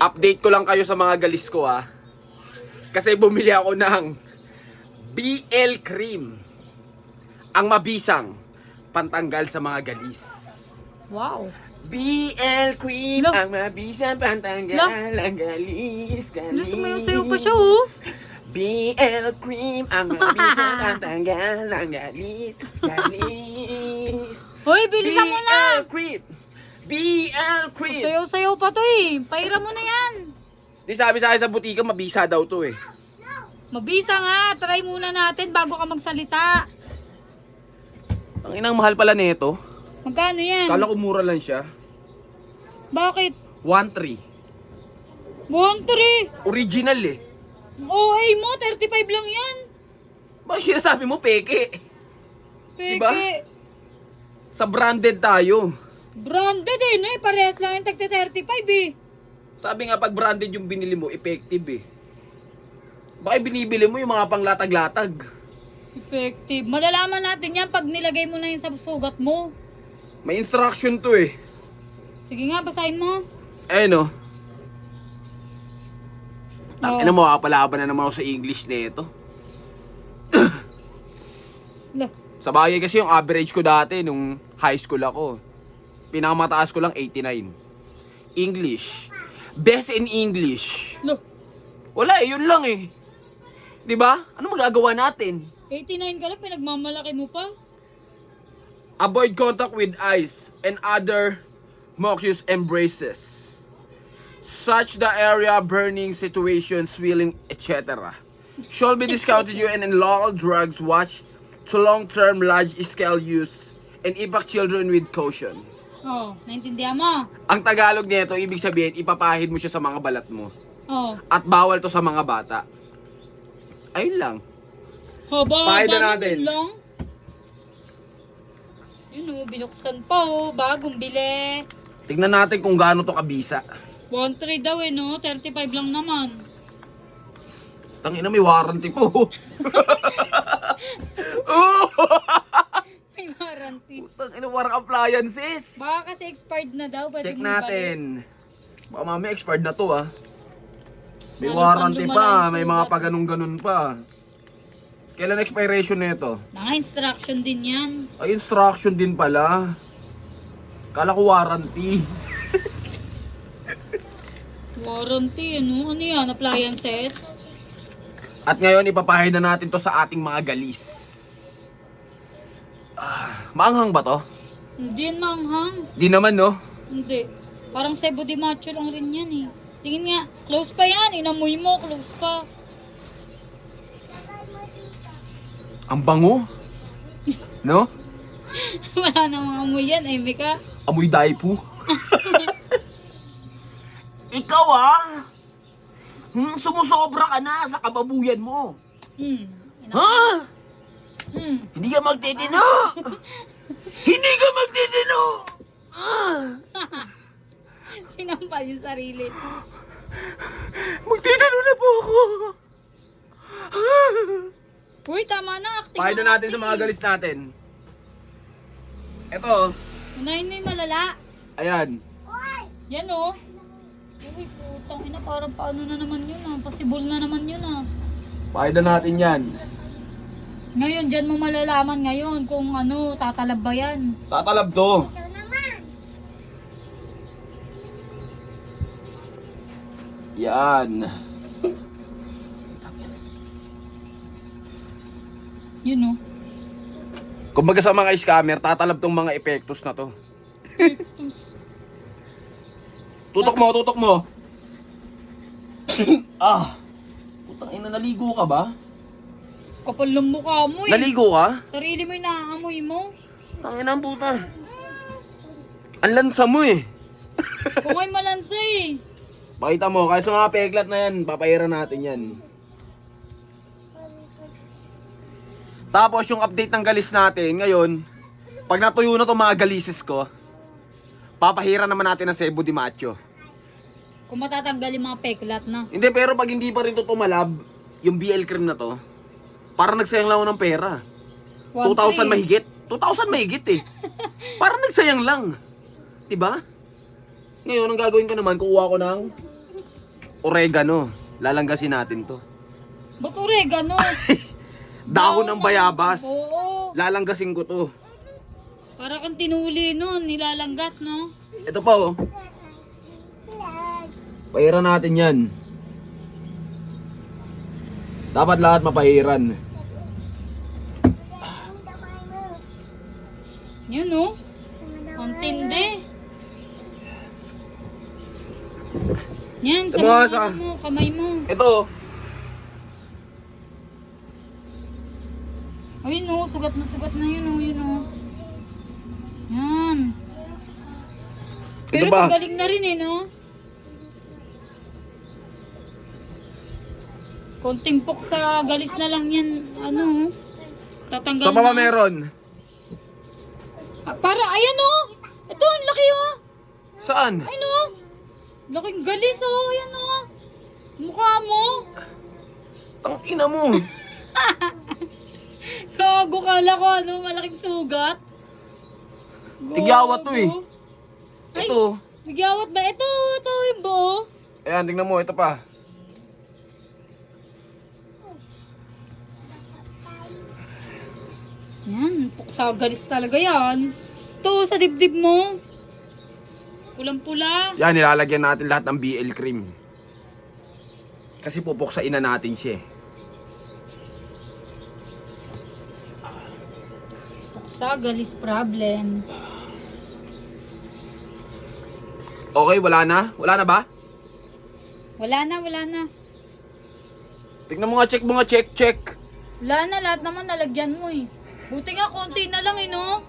Update ko lang kayo sa mga galis ko ha. Kasi bumili ako ng BL Cream. Ang mabisang pantanggal sa mga galis. Wow. BL Cream, Look. ang mabisang pantanggal ang galis, galis. Sumayaw-sayaw pa siya, oh. BL Cream, ang mabisang pantanggal ang galis, galis. Hoy, bilisan mo na. BL Cream, BL Cream. Sayaw-sayaw pa to eh. Paira mo na yan. Di sabi sa akin sa butika, mabisa daw to eh. Mabisa nga. Try muna natin bago ka magsalita. Ang inang mahal pala nito. Magkano yan? Kala ko mura lang siya. Bakit? 1.3. 1-3. Original eh. OA mo, 35 lang yan. Bakit sinasabi mo peke? Peke. Diba? Sa branded tayo. Branded eh, no? Parehas lang yung tagti 35 eh. Sabi nga pag branded yung binili mo, effective eh. Bakit binibili mo yung mga panglatag-latag? Effective. Malalaman natin yan pag nilagay mo na yun sa sugat mo. May instruction to eh. Sige nga, basahin mo. Eh no. Oh. Ano mo, kapalaban na naman ako sa English nito. Lah. Sa bagay kasi yung average ko dati nung high school ako. Pinakamataas ko lang 89. English. Best in English. Lah. Wala eh, yun lang eh. 'Di ba? Ano magagawa natin? 89 ka lang, pinagmamalaki mo pa. Avoid contact with eyes and other mucous embraces. Such the area, burning situations, swelling, etc. Should be discounted you and in local drugs watch to long-term large-scale use and impact children with caution. Oh, naintindihan mo? Ang Tagalog nito, ibig sabihin, ipapahid mo siya sa mga balat mo. Oh. At bawal to sa mga bata. Ayun lang. Haba, Pakita haba natin. naman lang. Yun oh, binuksan pa oh, bagong bili. Tingnan natin kung gaano to kabisa. 1-3 daw eh no, 35 lang naman. Tangina, may warranty po. Oh! May warranty. Tangina, warang appliances. Baka kasi expired na daw. Pwede Check mo natin. Baka mamaya expired na to ah. May Lalo warranty pang pa, lumala may yung mga sugat. paganong-ganon pa. Kailan expiration nito? ibalik. Mga instruction din yan. Ay, instruction din pala. Kala ko warranty. Warranty ano? Ano yan? Appliances? At ngayon, ipapahid na natin to sa ating mga galis. Maanghang ba to? Hindi yan manghang. Di naman, no? Hindi. Parang Cebu de Macho lang rin yan eh. Tingin nga, close pa yan. Inamoy mo, close pa. Ang bango. No? Wala namang amoy yan, ay Mika. Amoy daipu. Ikaw ah! Sumusobra ka na sa kababuyan mo. Ha? Hindi ka magtitino! Hindi ka magtitino! Sinampal yung sarili. Magtitino na po ako! Uy, tama na. Acting Pakita na natin sa mga galis natin. Ito. Unahin mo yung malala. Ayan. Yan oh. Uy, putang ina. Parang paano na naman yun ah. Possible na naman yun ah. Pakita natin yan. Ngayon, dyan mo malalaman ngayon kung ano, tatalab ba yan. Tatalab to. Yan. Yun oh. Kumbaga sa mga scammer, tatalab tong mga epektos na to. Epektos. Tutok mo, tutok mo. Ah. Putang ina, naligo ka ba? Kapal ng mukha mo eh. Naligo ka? Sarili mo yung naaamoy mo. Tangina ang puta. Ang lansa mo eh. Kung ay malansa eh. Pakita mo, kahit sa mga peklat na yan, papayaran natin yan. Tapos yung update ng galis natin, ngayon, pag natuyo na itong mga galises ko, papahiran naman natin ng Cebu de Macho. Kung matatanggal yung mga peklat na. Hindi, pero pag hindi pa rin ito tumalab, yung BL cream na to, parang nagsayang lang ako ng pera. 2,000 mahigit. 2,000 mahigit eh. Parang nagsayang lang. Diba? Ngayon, ang gagawin ko naman, kukuha ko ng oregano. Lalanggasin natin to. Ba't oregano? Dahon ng bayabas. Oo. Lalanggasin ko to. Para kang tinuli nun, nilalanggas, no? Ito pa oh. Pahiran natin yan. Dapat lahat mapahiran. Yan, no? Ang tindi. Yan, sa Tama, mga ano mo, kamay mo. Ito oh. Ayun, no? Sugat na yun, no? Yun, no? Yan. Pero ba? magaling na rin, eh, no? Konting pok sa galis na lang yan. Ano? Tatanggal Sa pa na. meron? Para, ayan, oh! Ito, ang laki, oh! Saan? Ayun, oh! Laking galis, oh! Ayan, oh! Mukha mo! Tangina mo. Gago, kala ko, ano? Malaking sugat. Tigyawat to, eh. Ay, Ito. tigyawat ba? Ito yung buo. Ayan, tingnan mo. Ito pa. Yan, puksa galis talaga yan. Ito, sa dibdib mo. Pulang-pula. Yan, nilalagyan natin lahat ng BL cream. Kasi pupuksain na natin siya eh. Puksa galis problem. Okay, wala na? Wala na ba? Wala na. Tingnan mo nga, check. Wala na, lahat naman nalagyan mo eh. Buti nga, konti na lang eh, no?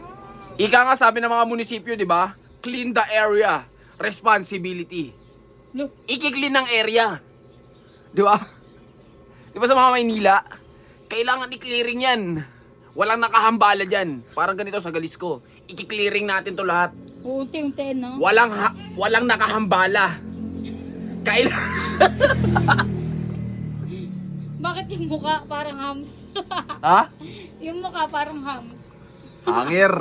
Ika nga sabi ng mga munisipyo, di ba? Clean the area. Responsibility. Look, Iki-clean ng area. Di ba? Di ba sa mga Maynila? Kailangan i-clearing yan. Walang nakahambala dyan. Parang ganito sa galis ko. Iki-clearing natin to lahat. unti-unti, no? Walang nakahambala. Kailangan... Bakit yung mukha parang hams? Ha? Yung mukha parang hams. Hangir.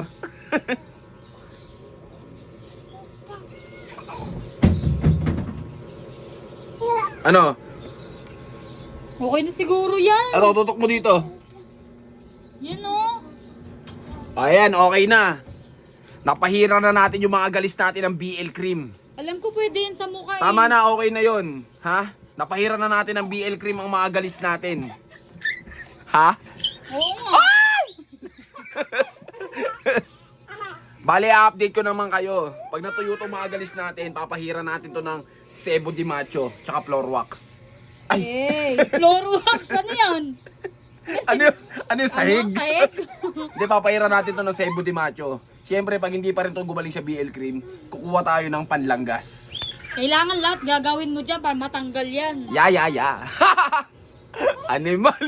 Ano? Okay na siguro yan. Ano, tutok mo dito? Yan, no? Ayan, okay na. Napahira na natin yung mga galis natin ng BL cream. Alam ko pwede yan sa mukha eh. Tama na, okay na yon. Ha? Napahira na natin ng BL cream ang mga galis natin. Ha? Oo nga. Bale, update ko naman kayo. Pag natuyo itong mga galis natin, papahira natin to ng Sebo de Macho, tsaka floor wax. Ay! Hey, Clorox, ano yan? Ano yung sahig? Ano, sahig? Hindi, papahira natin to ng Sebo de Macho. Siyempre, pag hindi pa rin to gumaling sa BL cream, kukuha tayo ng panlanggas. Kailangan lahat gagawin mo dyan para matanggal yan. Ya. Animal.